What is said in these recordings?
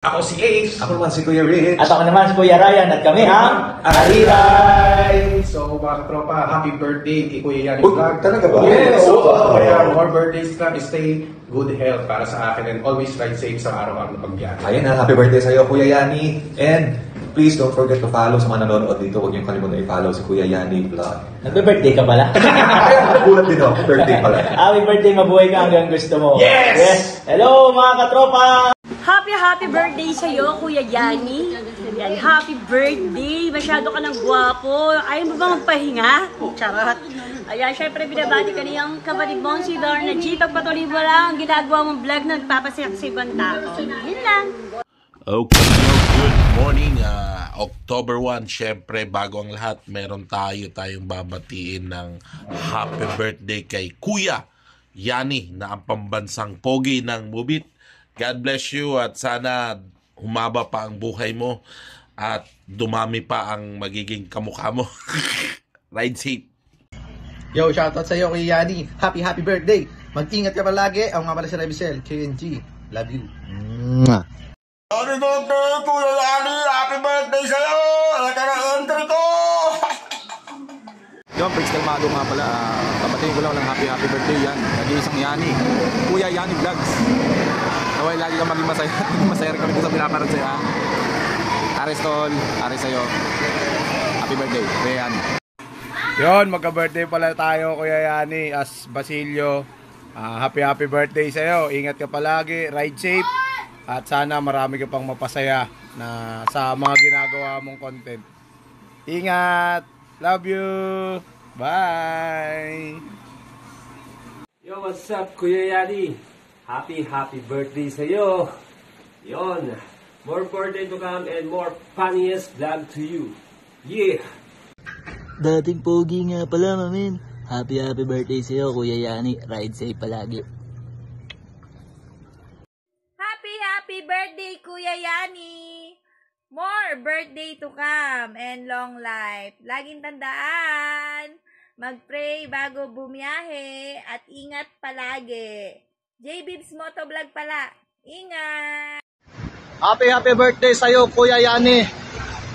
Ako si Ace. Ako naman si Kuya Rich. At ako naman si Kuya Ryan at kami ang Ariray! So mga katropa, happy birthday kay Kuya Yanni Vlog. Talaga ba? Yes! Kaya more birthdays na, stay good health para sa akin and always ride safe sa araw-araw na pagbiyahe. Ayun na, happy birthday sa'yo Kuya Yanni. And please don't forget to follow sa mga nanonood dito. Huwag niyong kalimutan i-follow si Kuya Yanni Vlog. Nagbe-birthday ka pala? Kaya nagulat din ako, birthday pala. Happy birthday, mabuhay ka hanggang gusto mo. Yes! Hello mga katropa! Happy birthday sa'yo, Kuya Yanni. Yan, happy birthday. Masyado ka ng gwapo. Ayaw mo ba magpahinga? Charot. Ayan, syempre binabati ka niyang kapatid mong si Lorna G. Pagpatuloy mo lang ang ginagawa mong vlog na nagpapasayak sa ibang tao. Yun lang. Okay, good morning. October 1, syempre bago ang lahat, meron tayong babatiin ng happy birthday kay Kuya Yanni na ang pambansang pogi ng Mubit. God bless you at sana humaba pa ang buhay mo at dumami pa ang magiging kamukha mo. Ride safe. Yo, shoutout sa iyo kay Yanni. Happy birthday. Mag-ingat ka palagi. Ako nga pala si Rebisel, KNG. Love you. Happy birthday, Kuya Yanni! Happy birthday sa'yo! Nagka-entry ko! Yo, Prince Calmado nga pala. Papatingin ko lang ng happy birthday yan. Nag-iisang Yanni. Kuya Yanni Vlogs. Naway lagi kang maging masaya. Masaya rin kami kung sa pinaparad sa'yo. Ares tol, Ares sa'yo. Happy birthday, Kuya Yanni. Yon, magka-birthday pala tayo Kuya Yanni as Basilio. Happy birthday sa'yo. Ingat ka palagi, ride safe. At sana marami ka pang mapasaya na sa mga ginagawa mong content. Ingat! Love you! Bye! Yo, what's up Kuya Yanni? Happy birthday sa'yo. Yon, more birthday to come and more funniest vlog to you. Yeah! Dating pogi nga pala, mamin. Happy birthday sa'yo, Kuya Yanni. Ride safe palagi. Happy birthday, Kuya Yanni. More birthday to come and long life. Laging tandaan, mag-pray bago bumiyahe at ingat palagi. J-Bibs Motovlog pala. Ingat! Happy birthday sa iyo, Kuya Yanni.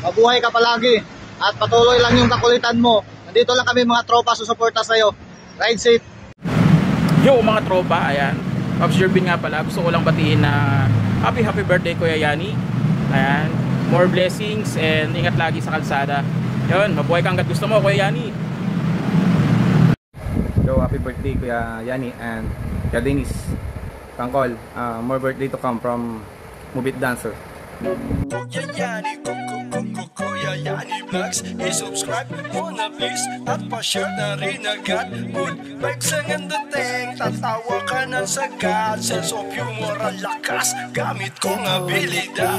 Mabuhay ka palagi. At patuloy lang yung kakulitan mo. Nandito lang kami mga tropa susuporta sa iyo. Ride safe. Yo mga tropa, ayan. Pops Jervin nga pala. Gusto ko lang batiin na happy birthday Kuya Yanni. Ayan. More blessings and ingat lagi sa kalsada. Yun, mabuhay ka hanggat gusto mo, Kuya Yanni. Yo, happy birthday Kuya Yanni and Kuya Dennis Kangkol. More birthday to come from Mubit Dancer. Kuya Yanni, Kuya Yanni Vlogs. I-subscribe mo na please at pa-share na rin agad. Good vibes ang dating, tatawa ka ng sagat. Sense of humor ang lakas, gamit kong abilidad.